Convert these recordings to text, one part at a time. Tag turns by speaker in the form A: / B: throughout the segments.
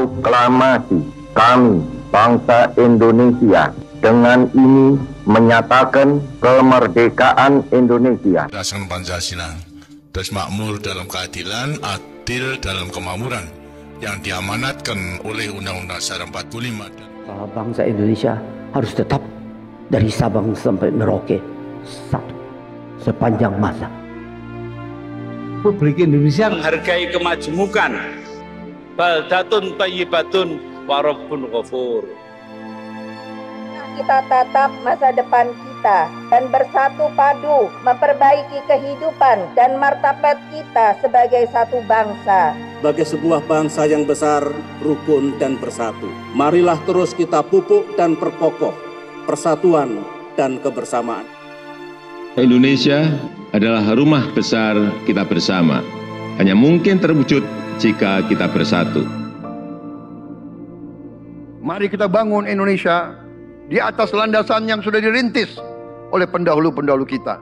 A: Proklamasi kami, bangsa Indonesia, dengan ini menyatakan kemerdekaan Indonesia.
B: Berdasarkan Pancasila, terus makmur dalam keadilan, adil dalam kemakmuran, yang diamanatkan oleh Undang-Undang Dasar 45.
C: Bangsa Indonesia harus tetap dari Sabang sampai Merauke satu sepanjang masa.
D: Republik Indonesia
E: menghargai kemajemukan, baldatun thayyibatun wa rabbun ghafur.
F: Kita tatap masa depan kita dan bersatu padu memperbaiki kehidupan dan martabat kita sebagai satu bangsa.
G: Sebagai sebuah bangsa yang besar, rukun dan bersatu, marilah terus kita pupuk dan perkokoh persatuan dan kebersamaan.
H: Indonesia adalah rumah besar kita bersama. Hanya mungkin terwujud jika kita bersatu.
I: Mari kita bangun Indonesia di atas landasan yang sudah dirintis oleh pendahulu-pendahulu kita.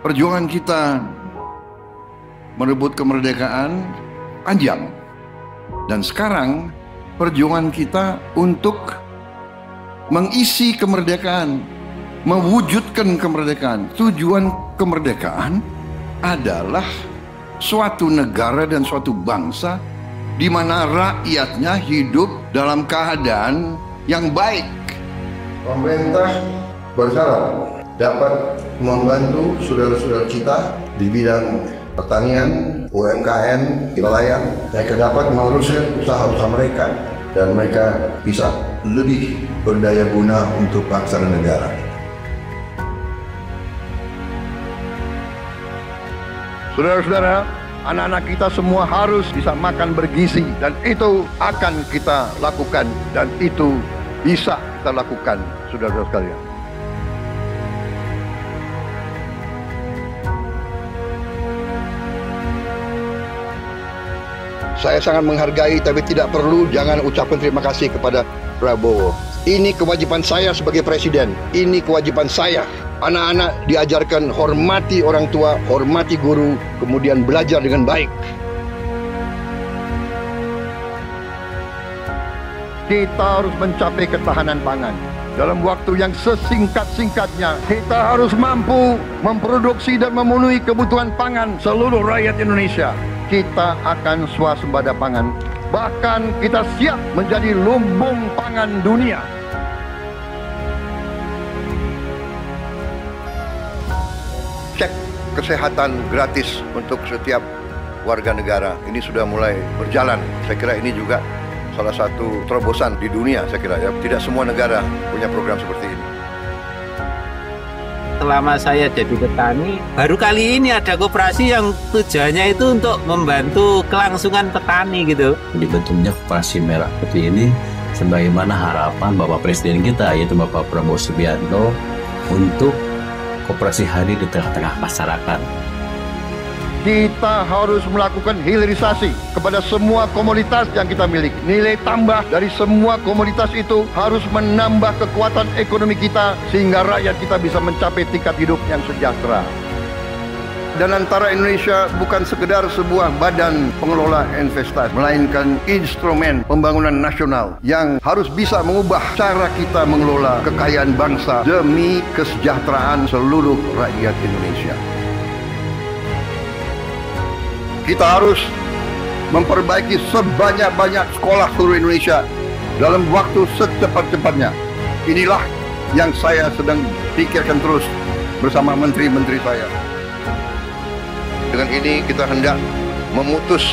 I: Perjuangan kita merebut kemerdekaan panjang, dan sekarang perjuangan kita untuk mengisi kemerdekaan, mewujudkan kemerdekaan. Tujuan kemerdekaan adalah suatu negara dan suatu bangsa di mana rakyatnya hidup dalam keadaan yang baik. Pemerintah bersyarat dapat membantu saudara-saudara kita di bidang pertanian, UMKM, nelayan. Mereka dapat meneruskan usaha-usaha mereka dan mereka bisa lebih berdaya guna untuk bangsa dan negara. Saudara-saudara, anak-anak kita semua harus bisa makan bergizi, dan itu akan kita lakukan, dan itu bisa kita lakukan, saudara-saudara sekalian. Saya sangat menghargai, tapi tidak perlu jangan ucapkan terima kasih kepada Prabowo. Ini kewajiban saya sebagai presiden. Ini kewajiban saya. Anak-anak diajarkan hormati orang tua, hormati guru, kemudian belajar dengan baik. Kita harus mencapai ketahanan pangan. Dalam waktu yang sesingkat-singkatnya, kita harus mampu memproduksi dan memenuhi kebutuhan pangan seluruh rakyat Indonesia. Kita akan swasembada pangan. Bahkan kita siap menjadi lumbung pangan dunia. Cek kesehatan gratis untuk setiap warga negara. Ini sudah mulai berjalan. Saya kira ini juga salah satu terobosan di dunia, saya kira ya. Tidak semua negara punya program seperti ini.
E: Selama saya jadi petani, baru kali ini ada koperasi yang tujuannya itu untuk membantu kelangsungan petani gitu.
J: Dibentuknya Koperasi Merah Putih ini sebagaimana harapan Bapak Presiden kita, yaitu Bapak Prabowo Subianto, untuk koperasi hadir di tengah-tengah masyarakat.
I: Kita harus melakukan hilirisasi kepada semua komoditas yang kita miliki. Nilai tambah dari semua komoditas itu harus menambah kekuatan ekonomi kita sehingga rakyat kita bisa mencapai tingkat hidup yang sejahtera. Dan antara Indonesia bukan sekedar sebuah badan pengelola investasi, melainkan instrumen pembangunan nasional yang harus bisa mengubah cara kita mengelola kekayaan bangsa demi kesejahteraan seluruh rakyat Indonesia. Kita harus memperbaiki sebanyak-banyak sekolah seluruh Indonesia dalam waktu secepat-cepatnya. Inilah yang saya sedang pikirkan terus bersama menteri-menteri saya. Dengan ini kita hendak memutus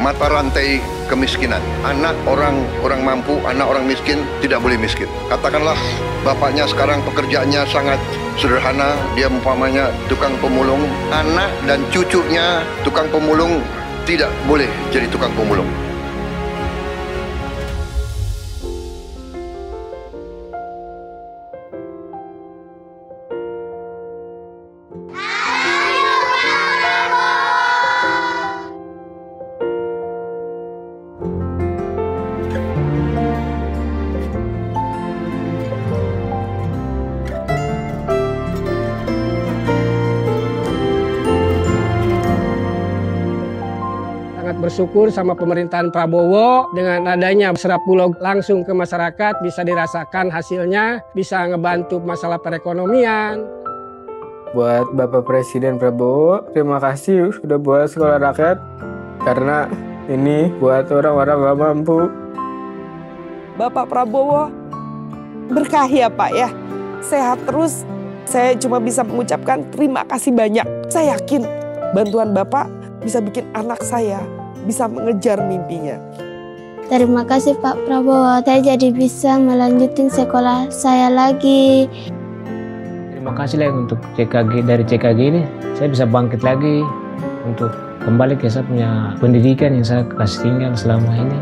I: mata rantai kemiskinan. Anak orang mampu, anak orang miskin tidak boleh miskin. Katakanlah bapaknya sekarang pekerjaannya sangat sederhana, dia umpamanya tukang pemulung, anak dan cucunya tukang pemulung tidak boleh jadi tukang pemulung.
D: bersyukur sama pemerintahan Prabowo dengan adanya Serap Bulog langsung ke masyarakat, bisa dirasakan hasilnya, bisa ngebantu masalah perekonomian.
K: Buat Bapak Presiden Prabowo, terima kasih sudah buat sekolah rakyat, karena ini buat orang-orang gak mampu.
L: Bapak Prabowo, berkah ya Pak ya, sehat terus. Saya cuma bisa mengucapkan terima kasih banyak. Saya yakin bantuan Bapak bisa bikin anak saya bisa mengejar mimpinya.
M: Terima kasih Pak Prabowo, saya jadi bisa melanjutkan sekolah saya lagi.
N: Terima kasih lah untuk CKG, dari CKG ini saya bisa bangkit lagi untuk kembali ke saya punya pendidikan yang saya kasih tinggal selama ini.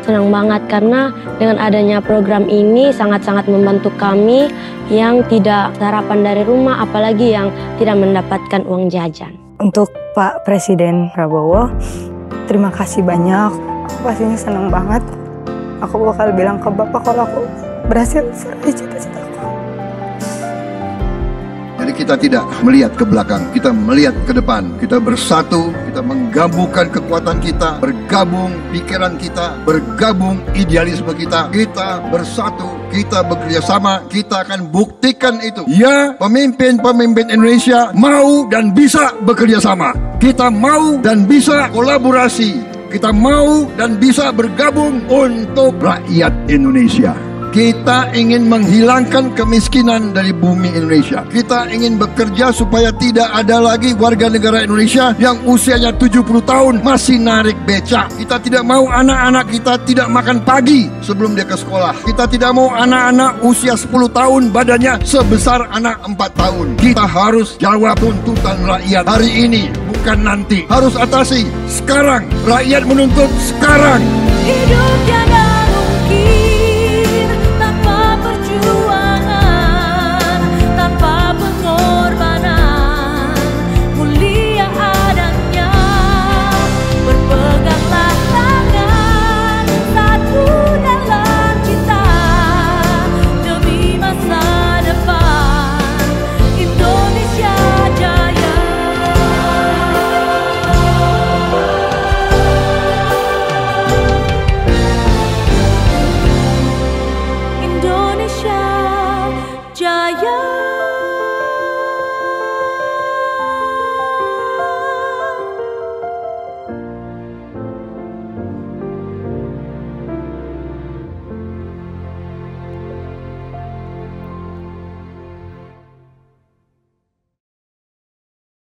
M: Senang banget karena dengan adanya program ini sangat-sangat membantu kami yang tidak sarapan dari rumah, apalagi yang tidak mendapatkan uang jajan.
O: Untuk Pak Presiden Prabowo, terima kasih banyak. Aku pastinya senang banget. Aku bakal bilang ke Bapak kalau aku berhasil meraih cita-citaku.
I: Jadi kita tidak melihat ke belakang, kita melihat ke depan. Kita bersatu, kita menggabungkan kekuatan kita, bergabung pikiran kita, bergabung idealisme kita. Kita bersatu, kita bekerja sama, kita akan buktikan itu. Ya, pemimpin-pemimpin Indonesia mau dan bisa bekerja sama. Kita mau dan bisa kolaborasi. Kita mau dan bisa bergabung untuk rakyat Indonesia. Kita ingin menghilangkan kemiskinan dari bumi Indonesia. Kita ingin bekerja supaya tidak ada lagi warga negara Indonesia yang usianya 70 tahun masih narik becak. Kita tidak mau anak-anak kita tidak makan pagi sebelum dia ke sekolah. Kita tidak mau anak-anak usia 10 tahun badannya sebesar anak 4 tahun. Kita harus jawab tuntutan rakyat hari ini, bukan nanti. Harus atasi sekarang. Rakyat menuntut sekarang.
P: Hidup jangan